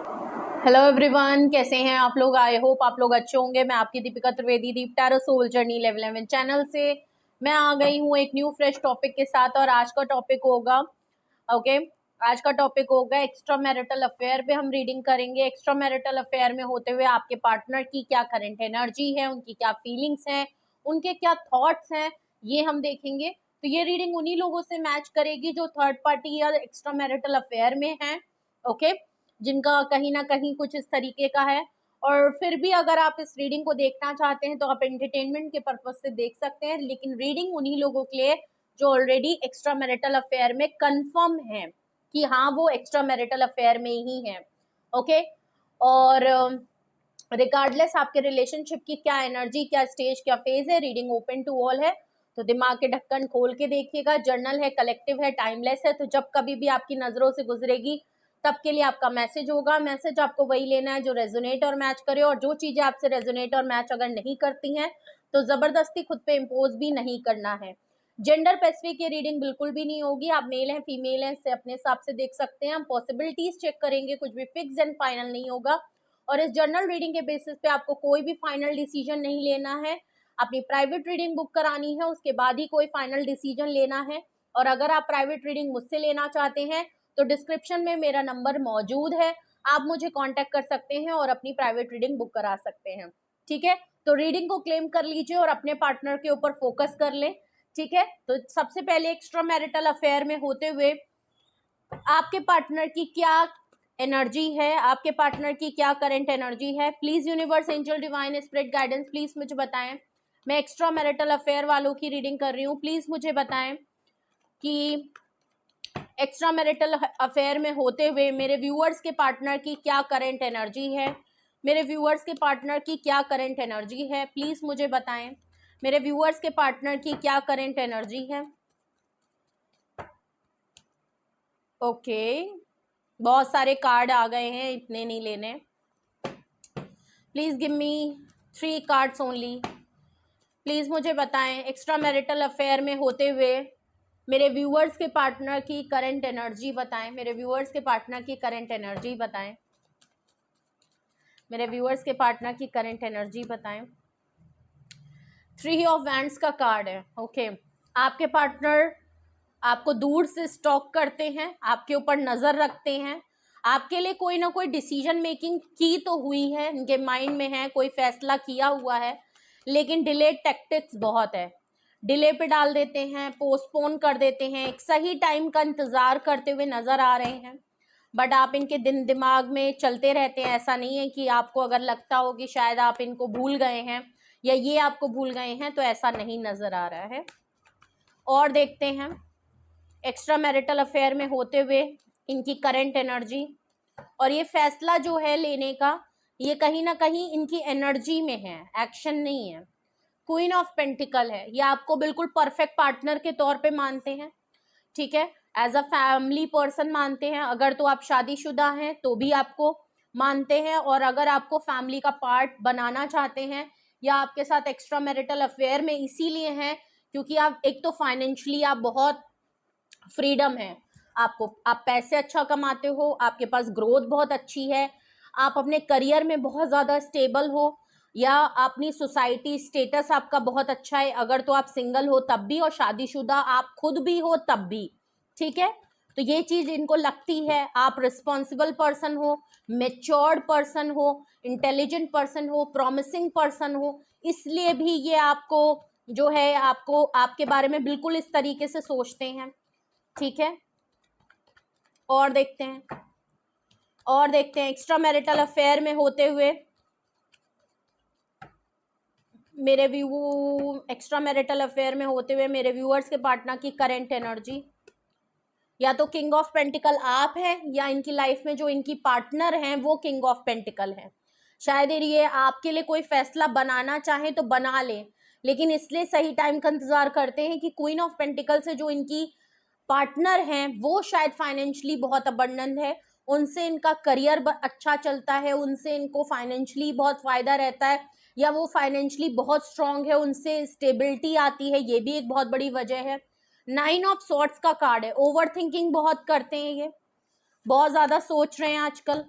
Hello everyone, कैसे हैं आप लोग। आई होप आप लोग अच्छे होंगे। मैं आपकी Deepika Trivedi, Deep tarot soul journey level 11 channel से मैं आ गई हूँ एक न्यू फ्रेश टॉपिक के साथ। और आज का टॉपिक होगा आज का टॉपिक होगा एक्स्ट्रा मैरिटल अफेयर पे हम रीडिंग करेंगे। एक्स्ट्रा मैरिटल अफेयर में होते हुए आपके पार्टनर की क्या करंट एनर्जी है, उनकी क्या फीलिंग्स हैं, उनके क्या थॉट्स हैं, ये हम देखेंगे। तो ये रीडिंग उन्हीं लोगों से मैच करेगी जो थर्ड पार्टी या एक्स्ट्रा मैरिटल अफेयर में हैं। ओके, जिनका कहीं ना कहीं कुछ इस तरीके का है। और फिर भी अगर आप इस रीडिंग को देखना चाहते हैं तो आप एंटरटेनमेंट के पर्पज से देख सकते हैं, लेकिन रीडिंग उन्हीं लोगों के लिए जो ऑलरेडी एक्स्ट्रा मैरिटल अफेयर में कंफर्म है कि हाँ वो एक्स्ट्रा मैरिटल अफेयर में ही है। ओके, और रिगार्डलेस आपके रिलेशनशिप की क्या एनर्जी, क्या स्टेज, क्या फेज है, रीडिंग ओपन टू ऑल है। तो दिमाग के ढक्कन खोल के देखिएगा। जर्नल है, कलेक्टिव है, टाइमलेस है। तो जब कभी भी आपकी नजरों से गुजरेगी तब के लिए आपका मैसेज होगा। मैसेज आपको वही लेना है जो रेजोनेट और मैच करे, और जो चीजें आपसे रेजोनेट और मैच अगर नहीं करती हैं तो जबरदस्ती खुद पे इम्पोज भी नहीं करना है। जेंडर स्पेसिफिक ये रीडिंग बिल्कुल भी नहीं होगी। आप मेल हैं फीमेल हैं से अपने हिसाब से देख सकते हैं। हम पॉसिबिलिटीज चेक करेंगे, कुछ भी फिक्स एंड फाइनल नहीं होगा। और इस जर्नल रीडिंग के बेसिस पे आपको कोई भी फाइनल डिसीजन नहीं लेना है। अपनी प्राइवेट रीडिंग बुक करानी है, उसके बाद ही कोई फाइनल डिसीजन लेना है। और अगर आप प्राइवेट रीडिंग मुझसे लेना चाहते हैं तो डिस्क्रिप्शन में मेरा नंबर मौजूद है, आप मुझे कांटेक्ट कर सकते हैं और अपनी प्राइवेट रीडिंग बुक करा सकते हैं। ठीक है, तो रीडिंग को क्लेम कर लीजिए और अपने पार्टनर के ऊपर फोकस कर लें। ठीक है, तो सबसे पहले एक्स्ट्रा मैरिटल अफेयर में होते हुए आपके पार्टनर की क्या एनर्जी है, आपके पार्टनर की क्या करंट एनर्जी है। Please universe, angel, divine, spirit guidance, please मुझे बताएं। मैं एक्स्ट्रा मैरिटल अफेयर वालों की रीडिंग कर रही हूँ। प्लीज मुझे बताएं कि एक्स्ट्रा मैरिटल अफेयर में होते हुए मेरे व्यूअर्स के पार्टनर की क्या करंट एनर्जी है। मेरे व्यूअर्स के पार्टनर की क्या करंट एनर्जी है, प्लीज मुझे बताएं। मेरे व्यूअर्स के पार्टनर की क्या करंट एनर्जी है। ओके, बहुत सारे कार्ड आ गए हैं, इतने नहीं लेने। Please give me 3 cards only. Please मुझे बताएं एक्स्ट्रा मैरिटल अफेयर में होते हुए मेरे व्यूअर्स के पार्टनर की करंट एनर्जी बताएं। मेरे व्यूअर्स के पार्टनर की करंट एनर्जी बताएं। मेरे व्यूअर्स के पार्टनर की करंट एनर्जी बताएं। 3 ऑफ वैंड्स का कार्ड है। ओके, आपके पार्टनर आपको दूर से स्टॉक करते हैं, आपके ऊपर नजर रखते हैं। आपके लिए कोई ना कोई डिसीजन मेकिंग की तो हुई है, इनके माइंड में है, कोई फैसला किया हुआ है, लेकिन डिले टैक्टिक्स बहुत है। डिले पे डाल देते हैं, पोस्टपोन कर देते हैं, एक सही टाइम का इंतजार करते हुए नजर आ रहे हैं। बट आप इनके दिमाग में चलते रहते हैं। ऐसा नहीं है कि आपको अगर लगता हो कि शायद आप इनको भूल गए हैं या ये आपको भूल गए हैं, तो ऐसा नहीं नजर आ रहा है। और देखते हैं एक्स्ट्रा मैरिटल अफेयर में होते हुए इनकी करंट एनर्जी। और ये फैसला जो है लेने का, ये कहीं ना कहीं इनकी एनर्जी में है, एक्शन नहीं है। क्वीन ऑफ पेंटिकल है, ये आपको बिल्कुल परफेक्ट पार्टनर के तौर पे मानते हैं। ठीक है, एज अ फैमिली पर्सन मानते हैं। अगर तो आप शादीशुदा हैं तो भी आपको मानते हैं, और अगर आपको फैमिली का पार्ट बनाना चाहते हैं या आपके साथ एक्स्ट्रा मैरिटल अफेयर में इसीलिए हैं क्योंकि आप एक तो फाइनेंशियली आप बहुत फ्रीडम है, आपको, आप पैसे अच्छा कमाते हो, आपके पास ग्रोथ बहुत अच्छी है, आप अपने करियर में बहुत ज़्यादा स्टेबल हो, या अपनी सोसाइटी स्टेटस आपका बहुत अच्छा है। अगर तो आप सिंगल हो तब भी, और शादीशुदा आप खुद भी हो तब भी। ठीक है, तो ये चीज़ इनको लगती है। आप रिस्पॉन्सिबल पर्सन हो, मेच्योर्ड पर्सन हो, इंटेलिजेंट पर्सन हो, प्रॉमिसिंग पर्सन हो, इसलिए भी ये आपको जो है, आपको आपके बारे में बिल्कुल इस तरीके से सोचते हैं। ठीक है, और देखते हैं एक्स्ट्रा मैरिटल अफेयर में होते हुए मेरे एक्स्ट्रा मैरिटल अफेयर में होते हुए मेरे व्यूअर्स के पार्टनर की करंट एनर्जी। या तो किंग ऑफ पेंटिकल आप हैं, या इनकी लाइफ में जो इनकी पार्टनर हैं वो किंग ऑफ पेंटिकल हैं। शायद ये आपके लिए कोई फैसला बनाना चाहे तो बना लें, लेकिन इसलिए सही टाइम का इंतजार करते हैं कि क्वीन ऑफ पेंटिकल से जो इनकी पार्टनर हैं वो शायद फाइनेंशियली बहुत अबंडेंट है, उनसे इनका करियर अच्छा चलता है, उनसे इनको फाइनेंशियली बहुत फायदा रहता है, या वो फाइनेंशियली बहुत स्ट्रांग है, उनसे स्टेबिलिटी आती है। ये भी एक बहुत बड़ी वजह है। 9 ऑफ सॉर्ड्स का कार्ड है। ओवर थिंकिंग बहुत करते हैं, ये बहुत ज्यादा सोच रहे हैं आजकल।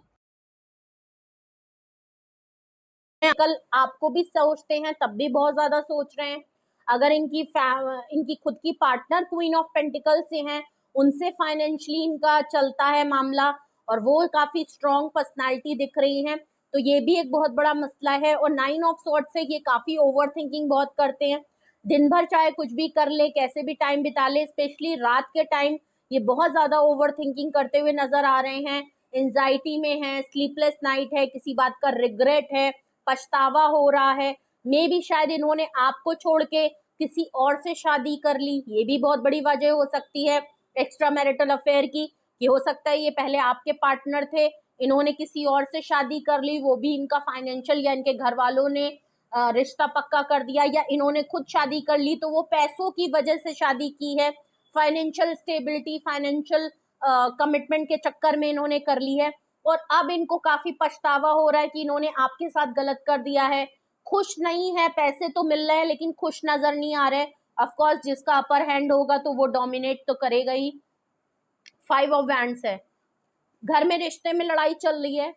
कल आपको भी सोचते हैं, तब भी बहुत ज्यादा सोच रहे हैं। अगर इनकी खुद की पार्टनर क्वीन ऑफ पेंटिकल से हैं, उनसे फाइनेंशियली इनका चलता है मामला और वो काफी स्ट्रॉन्ग पर्सनालिटी दिख रही है, तो ये भी एक बहुत बड़ा मसला है। और 9 ऑफ सॉर्ड्स से ये काफी ओवर थिंकिंग बहुत करते हैं, दिन भर चाहे कुछ भी कर ले, कैसे भी टाइम बिता ले, स्पेशली रात के टाइम ये बहुत ज्यादा ओवर थिंकिंग करते हुए नजर आ रहे हैं। एंजाइटी में है, स्लीपलेस नाइट है, किसी बात का रिग्रेट है, पछतावा हो रहा है। मे भी शायद इन्होंने आपको छोड़ के किसी और से शादी कर ली, ये भी बहुत बड़ी वजह हो सकती है एक्स्ट्रा मैरिटल अफेयर की, कि हो सकता है ये पहले आपके पार्टनर थे, इन्होंने किसी और से शादी कर ली, वो भी इनका फाइनेंशियल या इनके घर वालों ने रिश्ता पक्का कर दिया, या इन्होंने खुद शादी कर ली तो वो पैसों की वजह से शादी की है, फाइनेंशियल स्टेबिलिटी, फाइनेंशियल कमिटमेंट के चक्कर में इन्होंने कर ली है। और अब इनको काफी पछतावा हो रहा है कि इन्होंने आपके साथ गलत कर दिया है। खुश नहीं है, पैसे तो मिल रहे हैं लेकिन खुश नजर नहीं आ रहे। ऑफ कोर्स जिसका अपर हैंड होगा तो वो डोमिनेट तो करेगा ही। 5 ऑफ वैंड्स है, घर में रिश्ते में लड़ाई चल रही है,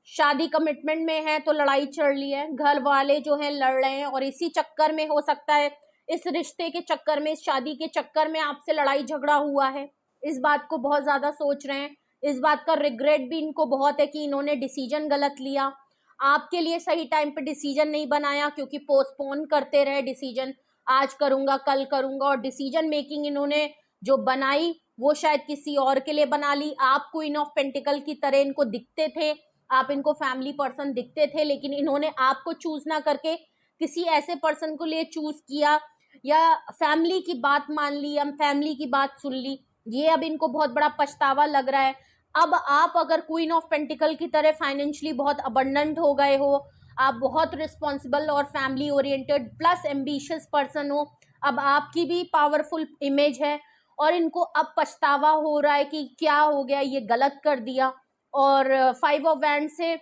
शादी कमिटमेंट में है तो लड़ाई चल रही है, घर वाले जो है लड़ रहे हैं, और इसी चक्कर में हो सकता है इस रिश्ते के चक्कर में, इस शादी के चक्कर में आपसे लड़ाई झगड़ा हुआ है। इस बात को बहुत ज्यादा सोच रहे हैं, इस बात का रिग्रेट भी इनको बहुत है कि इन्होंने डिसीजन गलत लिया, आपके लिए सही टाइम पे डिसीजन नहीं बनाया, क्योंकि पोस्टपोन करते रहे डिसीजन, आज करूंगा कल करूंगा, और डिसीजन मेकिंग इन्होंने जो बनाई वो शायद किसी और के लिए बना ली। आप क्वीन ऑफ पेंटिकल की तरह इनको दिखते थे, आप इनको फैमिली पर्सन दिखते थे, लेकिन इन्होंने आपको चूज ना करके किसी ऐसे पर्सन को लिए चूज किया, या फैमिली की बात मान ली, या फैमिली की बात सुन ली। ये अब इनको बहुत बड़ा पछतावा लग रहा है। अब आप अगर क्वीन ऑफ पेंटिकल की तरह फाइनेंशियली बहुत अबंडेंट हो गए हो, आप बहुत रिस्पॉन्सिबल और family oriented plus ambitious person हो, अब आपकी भी पावरफुल इमेज है, और इनको अब पछतावा हो रहा है कि क्या हो गया, ये गलत कर दिया। और 5 ऑफ वैंड से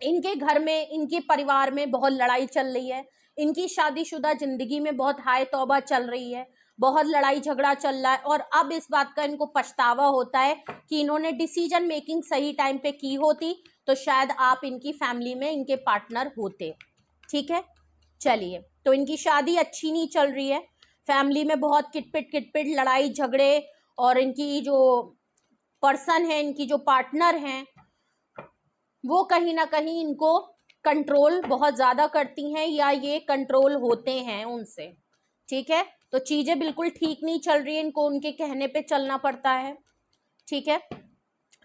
इनके घर में, इनके परिवार में बहुत लड़ाई चल रही है, इनकी शादीशुदा जिंदगी में बहुत हाय तौबा चल रही है, बहुत लड़ाई झगड़ा चल रहा है, और अब इस बात का इनको पछतावा होता है कि इन्होंने डिसीजन मेकिंग सही टाइम पे की होती तो शायद आप इनकी फैमिली में इनके पार्टनर होते। ठीक है, चलिए, तो इनकी शादी अच्छी नहीं चल रही है, फैमिली में बहुत किटपिट लड़ाई झगड़े, और इनकी जो पर्सन है, इनकी जो पार्टनर हैं, वो कहीं ना कहीं इनको कंट्रोल बहुत ज्यादा करती हैं, या ये कंट्रोल होते हैं उनसे। ठीक है, तो चीजें बिल्कुल ठीक नहीं चल रही है, इनको उनके कहने पे चलना पड़ता है। ठीक है,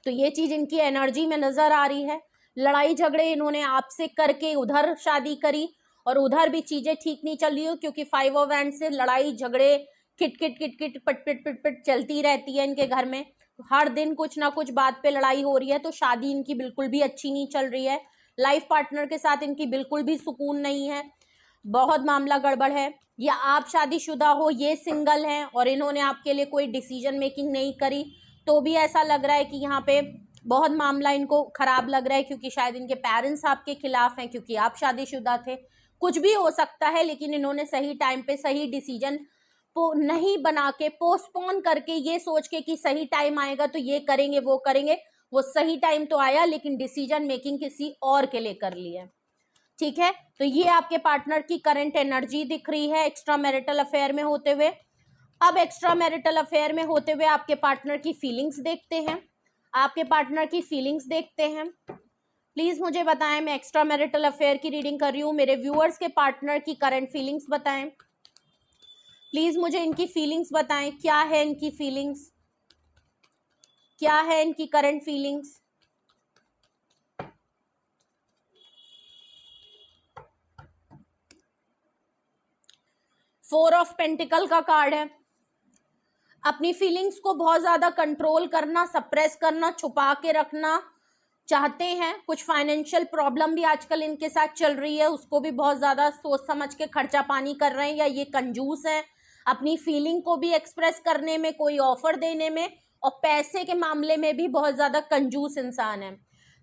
तो ये चीज इनकी एनर्जी में नजर आ रही है। लड़ाई झगड़े इन्होंने आपसे करके उधर शादी करी, और उधर भी चीजें ठीक नहीं चल रही हो, क्योंकि 5 ऑफ वैंड से लड़ाई झगड़े किट पट चलती रहती है इनके घर में, हर दिन कुछ ना कुछ बात पे लड़ाई हो रही है। तो शादी इनकी बिल्कुल भी अच्छी नहीं चल रही है, लाइफ पार्टनर के साथ इनकी बिल्कुल भी सुकून नहीं है, बहुत मामला गड़बड़ है। या आप शादीशुदा हो, ये सिंगल हैं और इन्होंने आपके लिए कोई डिसीजन मेकिंग नहीं करी, तो भी ऐसा लग रहा है कि यहाँ पे बहुत मामला इनको खराब लग रहा है, क्योंकि शायद इनके पेरेंट्स आपके खिलाफ हैं, क्योंकि आप शादीशुदा थे। कुछ भी हो सकता है, लेकिन इन्होंने सही टाइम पे सही डिसीजन नहीं बना के, पोस्टपोन करके, ये सोच के कि सही टाइम आएगा तो ये करेंगे वो करेंगे, वो सही टाइम तो आया लेकिन डिसीजन मेकिंग किसी और के लिए कर ली है। ठीक है, तो ये आपके पार्टनर की करंट एनर्जी दिख रही है एक्स्ट्रा मैरिटल अफेयर में होते हुए। अब एक्स्ट्रा मैरिटल अफेयर में होते हुए आपके पार्टनर की फीलिंग्स देखते हैं, आपके पार्टनर की फीलिंग्स देखते हैं। प्लीज मुझे बताएं, मैं एक्स्ट्रा मैरिटल अफेयर की रीडिंग कर रही हूँ, मेरे व्यूअर्स के पार्टनर की करंट फीलिंग्स बताएं। प्लीज मुझे इनकी फीलिंग्स बताएं, क्या है इनकी फीलिंग्स, क्या है इनकी current feelings. Four of pentacle का कार्ड है। अपनी फीलिंग्स को बहुत ज्यादा कंट्रोल करना, सप्रेस करना, छुपा के रखना चाहते हैं। कुछ फाइनेंशियल प्रॉब्लम भी आजकल इनके साथ चल रही है, उसको भी बहुत ज्यादा सोच समझ के खर्चा पानी कर रहे हैं, या ये कंजूस हैं अपनी फीलिंग को भी एक्सप्रेस करने में, कोई ऑफर देने में, और पैसे के मामले में भी बहुत ज्यादा कंजूस इंसान है।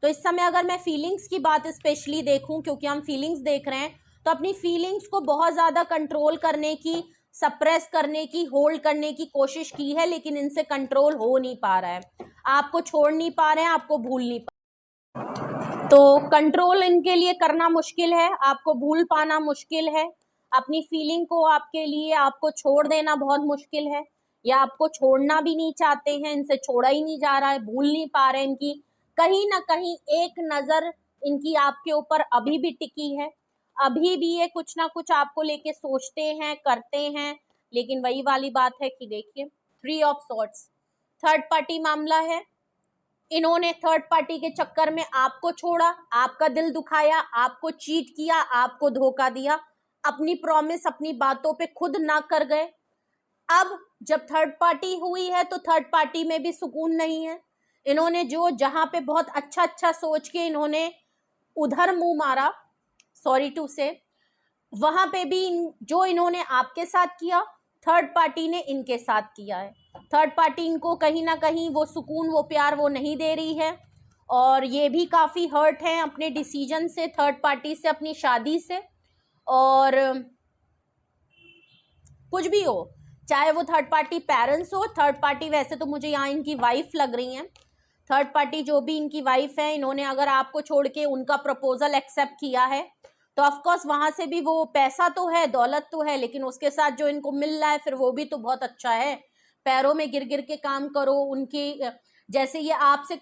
तो इस समय अगर मैं फीलिंग्स की बात स्पेशली देखूं, क्योंकि हम फीलिंग्स देख रहे हैं, तो अपनी फीलिंग्स को बहुत ज्यादा कंट्रोल करने की, सप्रेस करने की, होल्ड करने की कोशिश की है, लेकिन इनसे कंट्रोल हो नहीं पा रहा है, आपको छोड़ नहीं पा रहे हैं, आपको भूल नहीं पा तो कंट्रोल इनके लिए करना मुश्किल है, आपको भूल पाना मुश्किल है, अपनी फीलिंग को आपके लिए आपको छोड़ देना बहुत मुश्किल है, या आपको छोड़ना भी नहीं चाहते हैं, इनसे छोड़ा ही नहीं जा रहा है, भूल नहीं पा रहे इनकी, कहीं ना कहीं एक नजर इनकी आपके ऊपर अभी भी टिकी है, अभी भी ये कुछ ना कुछ आपको लेके सोचते हैं, करते हैं। लेकिन वही वाली बात है कि देखिए, 3 ऑफ सॉर्ड्स, थर्ड पार्टी मामला है। इन्होंने थर्ड पार्टी के चक्कर में आपको छोड़ा, आपका दिल दुखाया, आपको चीट किया, आपको धोखा दिया, अपनी प्रॉमिस, अपनी बातों पे खुद ना कर गए। अब जब थर्ड पार्टी हुई है तो थर्ड पार्टी में भी सुकून नहीं है। इन्होंने जो जहां पे बहुत अच्छा अच्छा सोच के इन्होंने उधर मुंह मारा, सॉरी टू से, वहां पे भी जो इन्होंने आपके साथ किया, थर्ड पार्टी ने इनके साथ किया है। थर्ड पार्टी इनको कहीं ना कहीं वो सुकून, वो प्यार वो नहीं दे रही है, और ये भी काफ़ी हर्ट हैं अपने डिसीजन से, थर्ड पार्टी से, अपनी शादी से। और कुछ भी हो, चाहे वो थर्ड पार्टी पेरेंट्स हो, थर्ड पार्टी, वैसे तो मुझे यहाँ इनकी वाइफ लग रही हैं, थर्ड पार्टी जो भी इनकी वाइफ है, इन्होंने अगर आपको छोड़ के उनका प्रपोजल एक्सेप्ट किया है तो ऑफकोर्स वहां से भी वो पैसा तो है, दौलत तो है, लेकिन उसके साथ जो इनको मिल रहा है फिर वो भी तो बहुत अच्छा है। पैरों में गिर गिर के काम करो, उनकी जैसे ये आपसे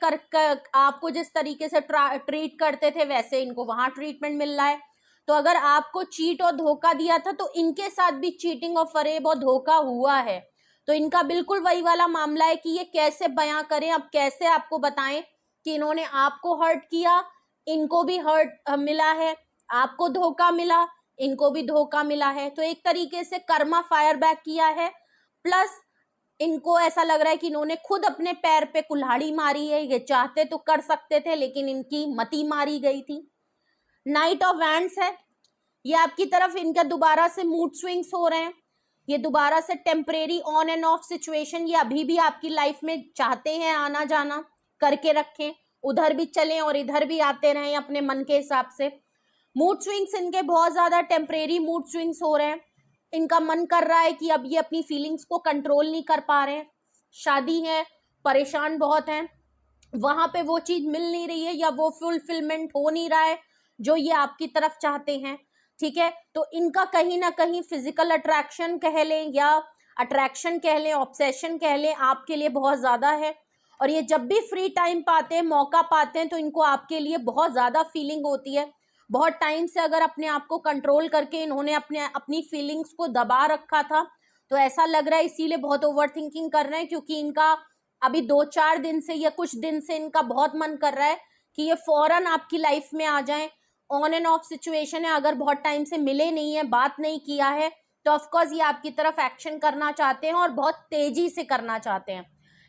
आपको जिस तरीके से ट्रीट करते थे वैसे इनको वहां ट्रीटमेंट मिल रहा है। तो अगर आपको चीट और धोखा दिया था तो इनके साथ भी चीटिंग और फरेब और धोखा हुआ है। तो इनका बिल्कुल वही वाला मामला है कि ये कैसे बयां करें, अब कैसे आपको बताएं कि इन्होंने आपको हर्ट किया, इनको भी हर्ट मिला है, आपको धोखा मिला, इनको भी धोखा मिला है। तो एक तरीके से कर्मा फायर बैक किया है, प्लस इनको ऐसा लग रहा है कि इन्होंने खुद अपने पैर पे कुल्हाड़ी मारी है। ये चाहते तो कर सकते थे लेकिन इनकी मती मारी गई थी। नाइट ऑफ वैंड्स है, ये आपकी तरफ इनका दोबारा से मूड स्विंग्स हो रहे हैं, ये दोबारा से temporary on end of situation, ये अभी भी आपकी लाइफ में चाहते हैं आना जाना करके रखें, उधर भी चलें और इधर भी आते रहें अपने मन के हिसाब से। मूड स्विंग्स इनके बहुत ज्यादा टेम्परेरी मूड स्विंग्स हो रहे हैं, इनका मन कर रहा है कि अब ये अपनी फीलिंग्स को कंट्रोल नहीं कर पा रहे हैं, शादी है, परेशान बहुत हैं, वहां पे वो चीज मिल नहीं रही है या वो फुलफिलमेंट हो नहीं रहा है जो ये आपकी तरफ चाहते हैं। ठीक है, तो इनका कहीं ना कहीं फिजिकल अट्रैक्शन कह लें या अट्रैक्शन कह लें, ऑब्सेशन कह लें, आपके लिए बहुत ज्यादा है। और ये जब भी फ्री टाइम पाते हैं, मौका पाते हैं, तो इनको आपके लिए बहुत ज्यादा फीलिंग होती है। बहुत टाइम से अगर अपने आप को कंट्रोल करके इन्होंने अपनी फीलिंग्स को दबा रखा था, तो ऐसा लग रहा है इसीलिए बहुत ओवर थिंकिंग कर रहे हैं, क्योंकि इनका अभी 2-4 दिन से या कुछ दिन से इनका बहुत मन कर रहा है कि ये फौरन आपकी लाइफ में आ जाएं। ऑन एंड ऑफ सिचुएशन है, अगर बहुत टाइम से मिले नहीं है, बात नहीं किया है, तो ऑफकोर्स ये आपकी तरफ एक्शन करना चाहते हैं और बहुत तेजी से करना चाहते हैं।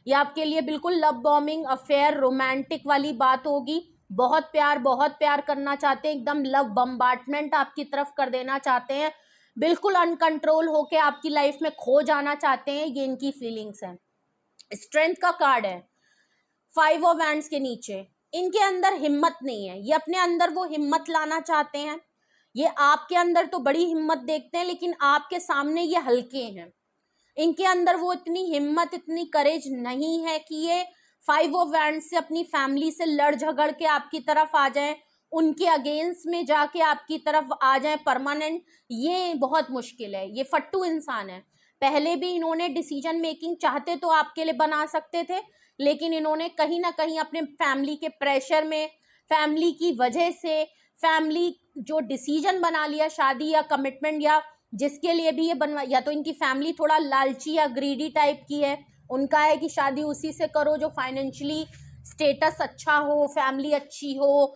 ये आपके लिए बिल्कुल लव बॉम्बिंग अफेयर, रोमांटिक वाली बात होगी, बहुत प्यार करना चाहते हैं, एकदम लव बम्बार्टमेंट आपकी तरफ कर देना चाहते हैं, बिल्कुल अनकंट्रोल होके आपकी लाइफ में खो जाना चाहते हैं, ये इनकी फीलिंग्स हैं। स्ट्रेंथ का कार्ड है 5 ऑफ वैंड्स के नीचे, इनके अंदर हिम्मत नहीं है, ये अपने अंदर वो हिम्मत लाना चाहते हैं। ये आपके अंदर तो बड़ी हिम्मत देखते हैं लेकिन आपके सामने ये हल्के हैं, इनके अंदर वो इतनी हिम्मत, इतनी करेज नहीं है कि ये 5 ऑफ वैंड्स से अपनी फैमिली से लड़ झगड़ के आपकी तरफ आ जाए, उनके अगेंस्ट में जाके आपकी तरफ आ जाए परमानेंट, ये बहुत मुश्किल है। ये फट्टू इंसान है, पहले भी इन्होंने डिसीजन मेकिंग चाहते तो आपके लिए बना सकते थे, लेकिन इन्होंने कहीं ना कहीं अपने फैमिली के प्रेशर में, फैमिली की वजह से, फैमिली जो डिसीजन बना लिया शादी या कमिटमेंट या जिसके लिए भी ये बनवा, या तो इनकी फैमिली थोड़ा लालची या ग्रीडी टाइप की है, उनका है कि शादी उसी से करो जो फाइनेंशियली स्टेटस अच्छा हो, फैमिली अच्छी हो,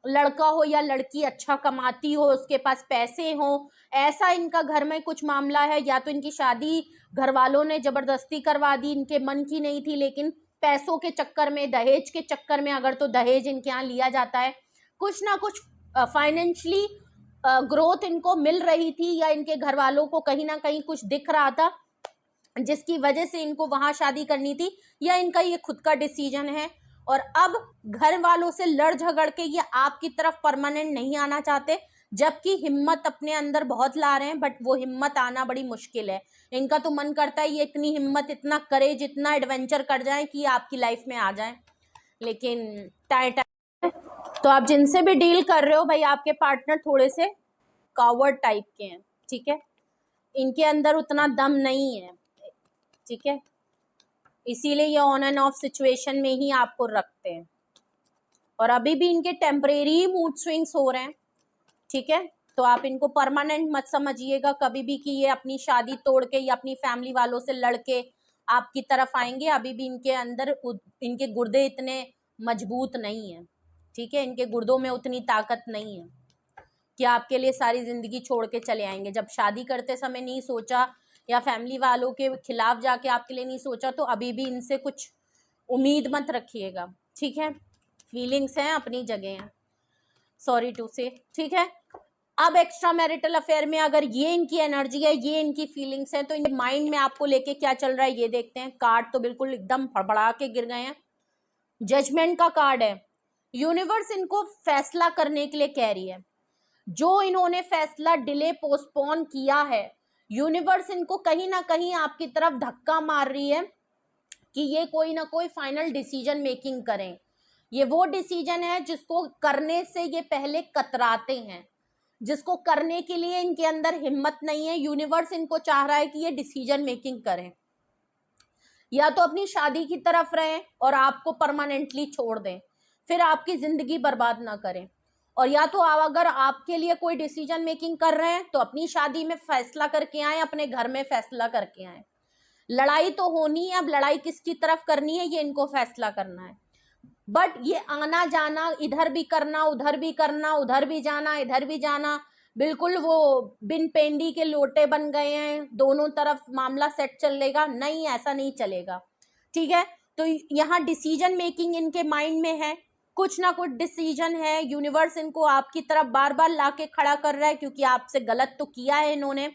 लड़का हो या लड़की अच्छा कमाती हो, उसके पास पैसे हो, ऐसा इनका घर में कुछ मामला है। या तो इनकी शादी घर वालों ने जबरदस्ती करवा दी, इनके मन की नहीं थी, लेकिन पैसों के चक्कर में, दहेज के चक्कर में, अगर तो दहेज इनके यहाँ लिया जाता है, कुछ ना कुछ फाइनेंशियली ग्रोथ इनको मिल रही थी या इनके घर वालों को कहीं ना कहीं कुछ दिख रहा था जिसकी वजह से इनको वहां शादी करनी थी, या इनका ये खुद का डिसीजन है। और अब घर वालों से लड़ झगड़ के ये आपकी तरफ परमानेंट नहीं आना चाहते, जबकि हिम्मत अपने अंदर बहुत ला रहे हैं, बट वो हिम्मत आना बड़ी मुश्किल है। इनका तो मन करता है ये इतनी हिम्मत, इतना करेज, इतना एडवेंचर कर जाए कि आपकी लाइफ में आ जाए, लेकिन टाइम तो आप जिनसे भी डील कर रहे हो भाई, आपके पार्टनर थोड़े से कावर्ड टाइप के हैं, ठीक है, इनके अंदर उतना दम नहीं है, ठीक है, इसीलिए ये ऑन एंड ऑफ सिचुएशन में ही आपको रखते हैं, और अभी भी इनके टेम्परेरी मूड स्विंग्स हो रहे हैं, ठीक है। तो आप इनको परमानेंट मत समझिएगा कभी भी कि ये अपनी शादी तोड़ के या अपनी फैमिली वालों से लड़के आपकी तरफ आएंगे। अभी भी इनके अंदर इनके गुर्दे इतने मजबूत नहीं है, ठीक है, इनके गुर्दों में उतनी ताकत नहीं है कि आपके लिए सारी जिंदगी छोड़ के चले आएंगे। जब शादी करते समय नहीं सोचा या फैमिली वालों के खिलाफ जाके आपके लिए नहीं सोचा, तो अभी भी इनसे कुछ उम्मीद मत रखिएगा, ठीक है। फीलिंग्स हैं, अपनी जगह हैं, सॉरी टू से, ठीक है। अब एक्स्ट्रा मैरिटल अफेयर में अगर ये इनकी एनर्जी है, ये इनकी फीलिंग्स है, तो इनके माइंड में आपको लेके क्या चल रहा है ये देखते हैं। कार्ड तो बिल्कुल एकदम फड़फड़ा के गिर गए हैं, जजमेंट का कार्ड है। यूनिवर्स इनको फैसला करने के लिए कह रही है। जो इन्होंने फैसला डिले पोस्टपोन किया है, यूनिवर्स इनको कहीं ना कहीं आपकी तरफ धक्का मार रही है कि ये कोई ना कोई फाइनल डिसीजन मेकिंग करें। ये वो डिसीजन है जिसको करने से ये पहले कतराते हैं, जिसको करने के लिए इनके अंदर हिम्मत नहीं है। यूनिवर्स इनको चाह रहा है कि ये डिसीजन मेकिंग करें, या तो अपनी शादी की तरफ रहें और आपको परमानेंटली छोड़ दें, फिर आपकी जिंदगी बर्बाद ना करें, और या तो अगर आपके लिए कोई डिसीजन मेकिंग कर रहे हैं तो अपनी शादी में फैसला करके आए, अपने घर में फैसला करके आए। लड़ाई तो होनी है, अब लड़ाई किसकी तरफ करनी है ये इनको फैसला करना है। बट ये आना जाना, इधर भी करना, उधर भी करना, उधर भी जाना, इधर भी जाना, बिल्कुल वो बिन पेंडी के लोटे बन गए हैं। दोनों तरफ मामला सेट चलेगा, नहीं, ऐसा नहीं चलेगा, ठीक है। तो यहाँ डिसीजन मेकिंग इनके माइंड में है, कुछ ना कुछ डिसीजन है। यूनिवर्स इनको आपकी तरफ बार बार लाके खड़ा कर रहा है, क्योंकि आपसे गलत तो किया है इन्होंने।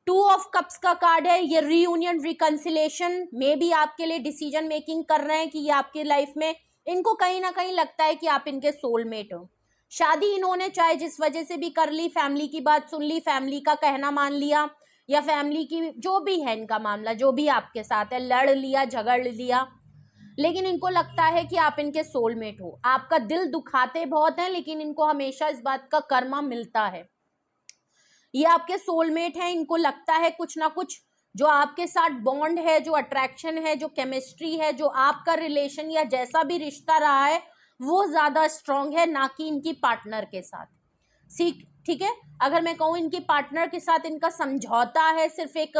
2 ऑफ कप्स का कार्ड है, ये रीयूनियन रिकंसिलेशन में भी आपके लिए डिसीजन मेकिंग कर रहे हैं कि ये आपकी लाइफ में, इनको कहीं ना कहीं लगता है कि आप इनके सोलमेट हो। शादी इन्होंने चाहे जिस वजह से भी कर ली, फैमिली की बात सुन ली, फैमिली का कहना मान लिया, या फैमिली की जो भी है इनका मामला, जो भी आपके साथ है, लड़ लिया, झगड़ लिया, लेकिन इनको लगता है कि आप इनके सोलमेट हो। आपका दिल दुखाते बहुत है, लेकिन इनको हमेशा इस बात का कर्मा मिलता है। ये आपके सोलमेट हैं, इनको लगता है कुछ ना कुछ जो आपके साथ बॉन्ड है, जो अट्रैक्शन है, जो केमिस्ट्री है, जो आपका रिलेशन या जैसा भी रिश्ता रहा है, वो ज्यादा स्ट्रांग है, ना कि इनकी पार्टनर के साथ। ठीक है, अगर मैं कहूँ इनकी पार्टनर के साथ इनका समझौता है सिर्फ एक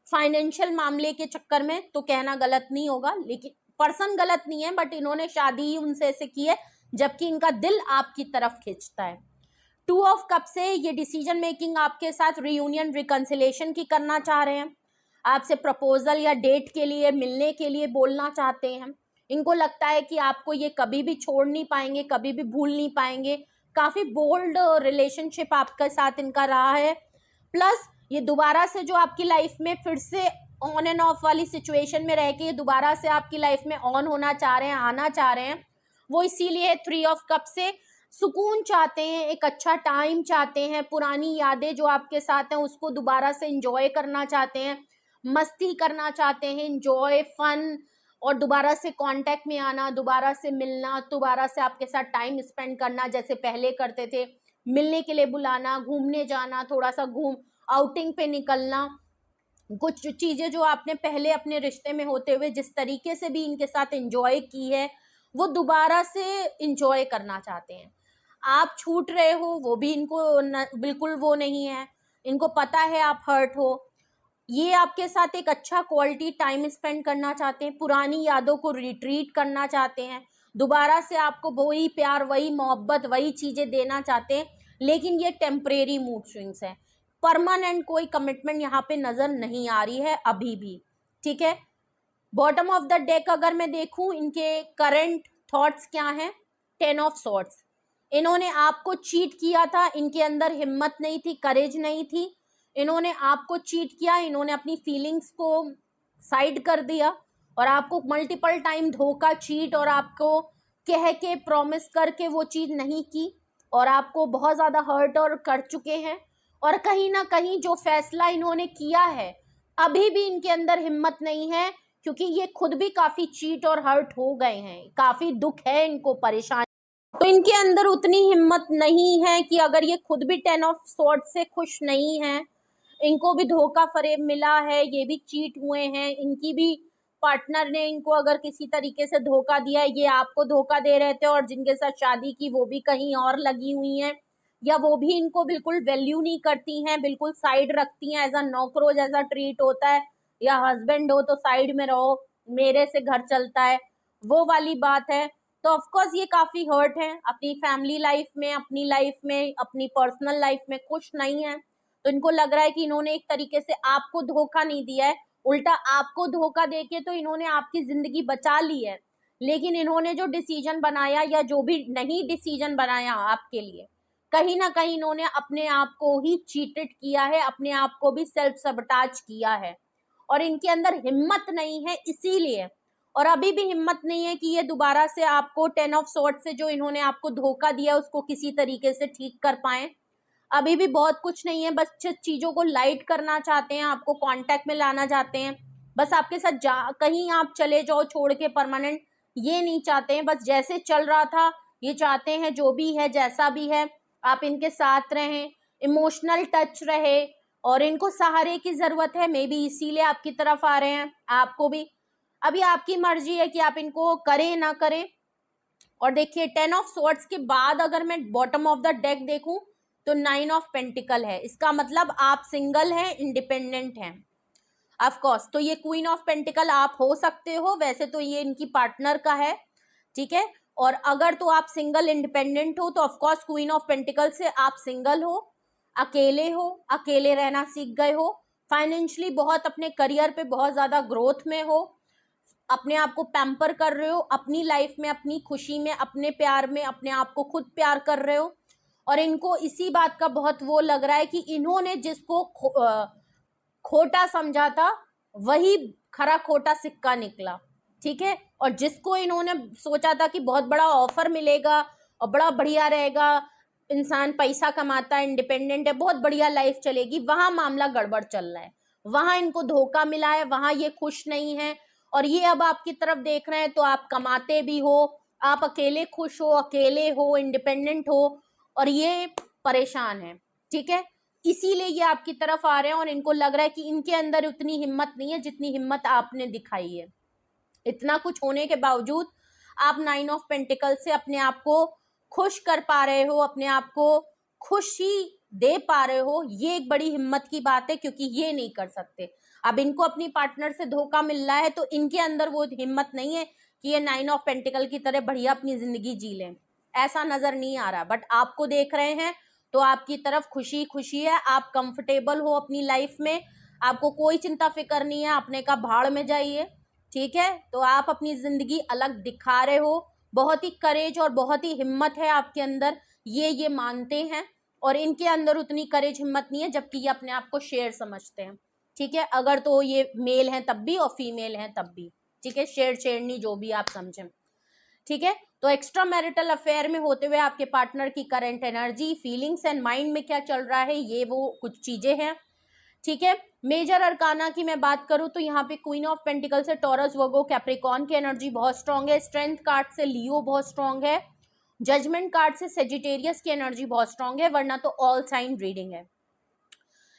फाइनेंशियल मामले के चक्कर में, तो कहना गलत नहीं होगा, लेकिन पर्सन गलत नहीं है, बट इन्होंने शादी ही उनसे ऐसे की है, जबकि इनका दिल आपकी तरफ खींचता है। 2 ऑफ कप से ये डिसीजन मेकिंग आपके साथ रीयूनियन रिकंसिलेशन की करना चाह रहे हैं, आपसे प्रपोजल या डेट के लिए, मिलने के लिए बोलना चाहते हैं। इनको लगता है कि आपको ये कभी भी छोड़ नहीं पाएंगे, कभी भी भूल नहीं पाएंगे। काफी बोल्ड रिलेशनशिप आपके साथ इनका रहा है। प्लस ये दोबारा से जो आपकी लाइफ में फिर से ऑन एंड ऑफ वाली सिचुएशन में रह के ये दोबारा से आपकी लाइफ में ऑन होना चाह रहे हैं, आना चाह रहे हैं, वो इसीलिए 3 ऑफ कप से सुकून चाहते हैं, एक अच्छा टाइम चाहते हैं, पुरानी यादें जो आपके साथ हैं उसको दोबारा से एंजॉय करना चाहते हैं, मस्ती करना चाहते हैं, एंजॉय, फन, और दोबारा से कांटेक्ट में आना, दोबारा से मिलना, दोबारा से आपके साथ टाइम स्पेंड करना जैसे पहले करते थे, मिलने के लिए बुलाना, घूमने जाना, थोड़ा सा घूम आउटिंग पे निकलना, कुछ चीजें जो आपने पहले अपने रिश्ते में होते हुए जिस तरीके से भी इनके साथ एंजॉय की है, वो दोबारा से एंजॉय करना चाहते हैं। आप छूट रहे हो वो भी इनको बिल्कुल वो नहीं है, इनको पता है आप हर्ट हो। ये आपके साथ एक अच्छा क्वालिटी टाइम स्पेंड करना चाहते हैं, पुरानी यादों को रिट्रीट करना चाहते हैं, दोबारा से आपको वही प्यार, वही मोहब्बत, वही चीजें देना चाहते हैं, लेकिन ये टेम्परेरी मूड स्विंग्स है, परमानेंट कोई कमिटमेंट यहाँ पे नजर नहीं आ रही है अभी भी, ठीक है। बॉटम ऑफ द डेक अगर मैं देखूं, इनके करंट थॉट्स क्या हैं? 10 ऑफ सॉर्ड्स। इन्होंने आपको चीट किया था, इनके अंदर हिम्मत नहीं थी, करेज नहीं थी, इन्होंने आपको चीट किया, इन्होंने अपनी फीलिंग्स को साइड कर दिया और आपको मल्टीपल टाइम धोखा, चीट, और आपको कह के प्रॉमिस करके वो चीज नहीं की, और आपको बहुत ज्यादा हर्ट और कर चुके हैं। और कहीं ना कहीं जो फैसला इन्होंने किया है, अभी भी इनके अंदर हिम्मत नहीं है, क्योंकि ये खुद भी काफी चीट और हर्ट हो गए हैं, काफी दुख है इनको, परेशानी तो इनके अंदर उतनी हिम्मत नहीं है कि अगर ये खुद भी 10 ऑफ स्वॉर्ड से खुश नहीं है, इनको भी धोखा फरेब मिला है, ये भी चीट हुए हैं, इनकी भी पार्टनर ने इनको अगर किसी तरीके से धोखा दिया है, ये आपको धोखा दे रहे थे और जिनके साथ शादी की वो भी कहीं और लगी हुई हैं, या वो भी इनको बिल्कुल वैल्यू नहीं करती हैं, बिल्कुल साइड रखती हैं, एज अ नौकरों जैसा ट्रीट होता है, या हस्बैंड हो तो साइड में रहो, मेरे से घर चलता है, वो वाली बात है। तो ऑफ कोर्स ये काफी हर्ट है, अपनी फैमिली लाइफ में, अपनी लाइफ में, अपनी पर्सनल लाइफ में खुश नहीं है। तो इनको लग रहा है कि इन्होंने एक तरीके से आपको धोखा नहीं दिया है, उल्टा आपको धोखा देके तो इन्होंने आपकी जिंदगी बचा ली है। लेकिन इन्होंने जो डिसीजन बनाया या जो भी नहीं डिसीजन बनाया आपके लिए, कहीं ना कहीं इन्होंने अपने आप को ही चीटेड किया है, अपने आप को भी सेल्फ सबटाज किया है, और इनके अंदर हिम्मत नहीं है इसीलिए। और अभी भी हिम्मत नहीं है कि ये दोबारा से आपको 10 ऑफ स्वॉर्ड से जो इन्होंने आपको धोखा दिया उसको किसी तरीके से ठीक कर पाए। अभी भी बहुत कुछ नहीं है, बस चीजों को लाइट करना चाहते हैं, आपको कांटेक्ट में लाना चाहते हैं, बस आपके साथ कहीं आप चले जाओ छोड़ के परमानेंट, ये नहीं चाहते हैं, बस जैसे चल रहा था ये चाहते हैं, जो भी है जैसा भी है आप इनके साथ रहें, इमोशनल टच रहे, और इनको सहारे की जरूरत है, मे बी इसीलिए आपकी तरफ आ रहे हैं। आपको भी अभी आपकी मर्जी है कि आप इनको करें ना करें। और देखिए 10 ऑफ स्वॉर्ड्स के बाद अगर मैं बॉटम ऑफ द डेक देखूं तो 9 ऑफ पेंटिकल है, इसका मतलब आप सिंगल हैं, इंडिपेंडेंट हैं। ऑफ कोर्स तो ये क्वीन ऑफ पेंटिकल आप हो सकते हो, वैसे तो ये इनकी पार्टनर का है, ठीक है। और अगर तो आप सिंगल इंडिपेंडेंट हो तो of course queen of pentacle से आप सिंगल हो, हो, अकेले रहना सीख गए हो, फाइनेंशियली बहुत अपने करियर पे बहुत ज्यादा ग्रोथ में हो, अपने आप को पैम्पर कर रहे हो, अपनी लाइफ में, अपनी खुशी में, अपने प्यार में अपने आप को खुद प्यार कर रहे हो। और इनको इसी बात का बहुत वो लग रहा है कि इन्होंने जिसको खोटा समझा था वही खरा खोटा सिक्का निकला, ठीक है। और जिसको इन्होंने सोचा था कि बहुत बड़ा ऑफर मिलेगा और बड़ा बढ़िया रहेगा, इंसान पैसा कमाता है, इंडिपेंडेंट है, बहुत बढ़िया लाइफ चलेगी, वहां मामला गड़बड़ चल रहा है, वहां इनको धोखा मिला है, वहां ये खुश नहीं है। और ये अब आपकी तरफ देख रहे हैं तो आप कमाते भी हो, आप अकेले खुश हो, अकेले हो, इंडिपेंडेंट हो, और ये परेशान है, ठीक है। इसीलिए ये आपकी तरफ आ रहे हैं और इनको लग रहा है कि इनके अंदर उतनी हिम्मत नहीं है जितनी हिम्मत आपने दिखाई है। इतना कुछ होने के बावजूद आप 9 ऑफ पेंटिकल से अपने आप को खुश कर पा रहे हो, अपने आप को खुशी दे पा रहे हो, ये एक बड़ी हिम्मत की बात है, क्योंकि ये नहीं कर सकते। अब इनको अपनी पार्टनर से धोखा मिल रहा है तो इनके अंदर वो हिम्मत नहीं है कि ये 9 ऑफ पेंटिकल की तरह बढ़िया अपनी जिंदगी जी लें, ऐसा नजर नहीं आ रहा। बट आपको देख रहे हैं तो आपकी तरफ खुशी खुशी है, आप कंफर्टेबल हो अपनी लाइफ में, आपको कोई चिंता फिक्र नहीं है, अपने का भाड़ में जाइए, ठीक है। तो आप अपनी जिंदगी अलग दिखा रहे हो, बहुत ही करेज और बहुत ही हिम्मत है आपके अंदर, ये मानते हैं। और इनके अंदर उतनी करेज हिम्मत नहीं है, जबकि ये अपने आप को शेर समझते हैं, ठीक है। अगर तो ये मेल हैं तब भी और फीमेल हैं तब भी, ठीक है, शेर शेरनी जो भी आप समझें, ठीक है। तो एक्स्ट्रा मैरिटल अफेयर में होते हुए आपके पार्टनर की current energy, feelings and mind में क्या चल रहा है, ये वो कुछ चीजें हैं, ठीक है। मेजर अरकाना की मैं बात करूं तो यहाँ पे क्वीन ऑफ पेंटिकल से टॉरस, वर्गो, कैप्रिकॉन की एनर्जी बहुत स्ट्रांग है, स्ट्रेंथ कार्ड से लियो बहुत स्ट्रांग है, जजमेंट कार्ड से सेजिटेरियस की एनर्जी बहुत स्ट्रांग है, वरना तो ऑल साइन रीडिंग है।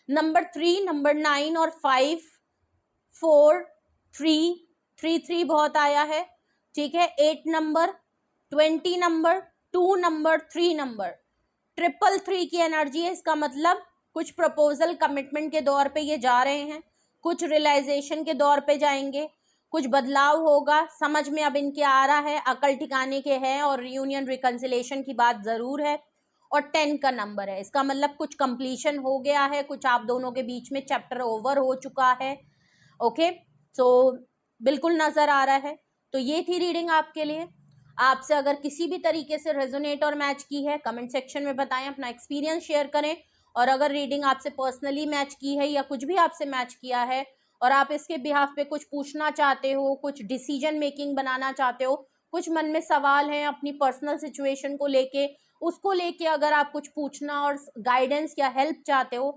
नंबर 3, नंबर 9 और 5, 4, 3, 3 बहुत आया है, ठीक है। 8 नंबर, 20 नंबर, 2 नंबर, 3 नंबर, 333 की एनर्जी है। इसका मतलब कुछ प्रपोजल कमिटमेंट के दौर पे ये जा रहे हैं, कुछ रियलाइजेशन के दौर पे जाएंगे, कुछ बदलाव होगा, समझ में अब इनके आ रहा है, अकल ठिकाने के हैं, और रियूनियन रिकंसिलेशन की बात जरूर है। और 10 का नंबर है, इसका मतलब कुछ कंप्लीशन हो गया है, कुछ आप दोनों के बीच में चैप्टर ओवर हो चुका है, ओके। सो बिल्कुल नजर आ रहा है। तो ये थी रीडिंग आपके लिए। आपसे अगर किसी भी तरीके से रेजोनेट और मैच की है कमेंट सेक्शन में बताएं, अपना एक्सपीरियंस शेयर करें। और अगर रीडिंग आपसे पर्सनली मैच की है या कुछ भी आपसे मैच किया है और आप इसके बिहाफ पे कुछ पूछना चाहते हो, कुछ डिसीजन मेकिंग बनाना चाहते हो, कुछ मन में सवाल है अपनी पर्सनल सिचुएशन को लेके, उसको लेके अगर आप कुछ पूछना और गाइडेंस या हेल्प चाहते हो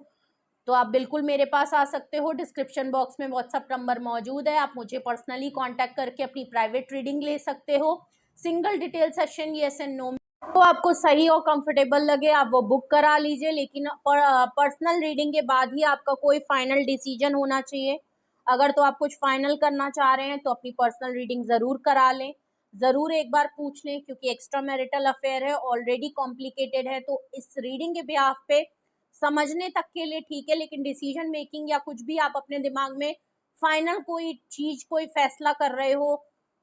तो आप बिल्कुल मेरे पास आ सकते हो। डिस्क्रिप्शन बॉक्स में व्हाट्सएप नंबर मौजूद है, आप मुझे पर्सनली कांटेक्ट करके अपनी प्राइवेट रीडिंग ले सकते हो। Single detail session yes and no तो आपको सही और कंफर्टेबल लगे आप वो बुक करा लीजिए, लेकिन पर्सनल रीडिंग के बाद ही आपका कोई फाइनल डिसीजन होना चाहिए। अगर तो आप कुछ फाइनल करना चाह रहे हैं तो अपनी पर्सनल रीडिंग जरूर करा लें, जरूर एक बार पूछ लें, क्योंकि एक्स्ट्रा मैरिटल अफेयर है, ऑलरेडी कॉम्प्लिकेटेड है। तो इस रीडिंग के बिहाफ पे समझने तक के लिए ठीक है, लेकिन डिसीजन मेकिंग या कुछ भी आप अपने दिमाग में फाइनल कोई चीज कोई फैसला कर रहे हो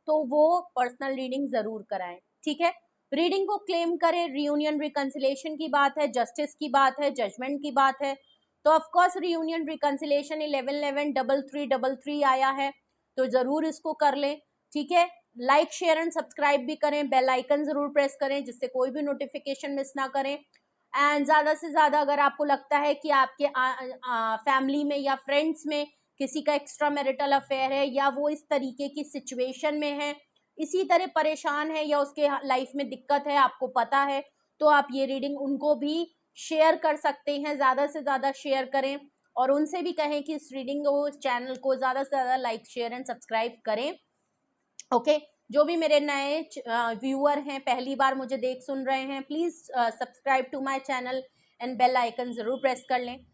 तो वो पर्सनल रीडिंग जरूर कराएं, ठीक है। रीडिंग को क्लेम करें, रियूनियन रिकंसिलेशन की बात है, जस्टिस की बात है, जजमेंट की बात है, तो ऑफकोर्स रियूनियन रिकंसिलेशन 11113333 आया है, तो जरूर इसको कर लें, ठीक है। लाइक शेयर एंड सब्सक्राइब भी करें, बेल आइकन जरूर प्रेस करें जिससे कोई भी नोटिफिकेशन मिस ना करें। एंड ज्यादा से ज्यादा अगर आपको लगता है कि आपके फैमिली में या फ्रेंड्स में किसी का एक्स्ट्रा मैरिटल अफेयर है या वो इस तरीके की सिचुएशन में है, इसी तरह परेशान है या उसके लाइफ में दिक्कत है, आपको पता है, तो आप ये रीडिंग उनको भी शेयर कर सकते हैं, ज्यादा से ज्यादा शेयर करें और उनसे भी कहें कि इस रीडिंग को, इस चैनल को ज्यादा से ज्यादा लाइक शेयर एंड सब्सक्राइब करें, ओके। जो भी मेरे नए व्यूअर हैं, पहली बार मुझे देख सुन रहे हैं, please subscribe to my channel and bell icon जरूर प्रेस कर लें।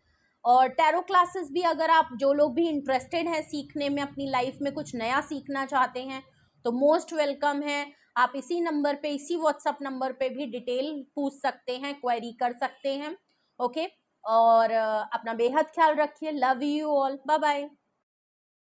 और टैरो क्लासेस भी अगर आप, जो लोग भी इंटरेस्टेड हैं सीखने में, अपनी लाइफ में कुछ नया सीखना चाहते हैं, तो मोस्ट वेलकम है। आप इसी नंबर पे, इसी व्हाट्सएप नंबर पे भी डिटेल पूछ सकते हैं, क्वेरी कर सकते हैं, ओके। और अपना बेहद ख्याल रखिए। Love you all, bye bye.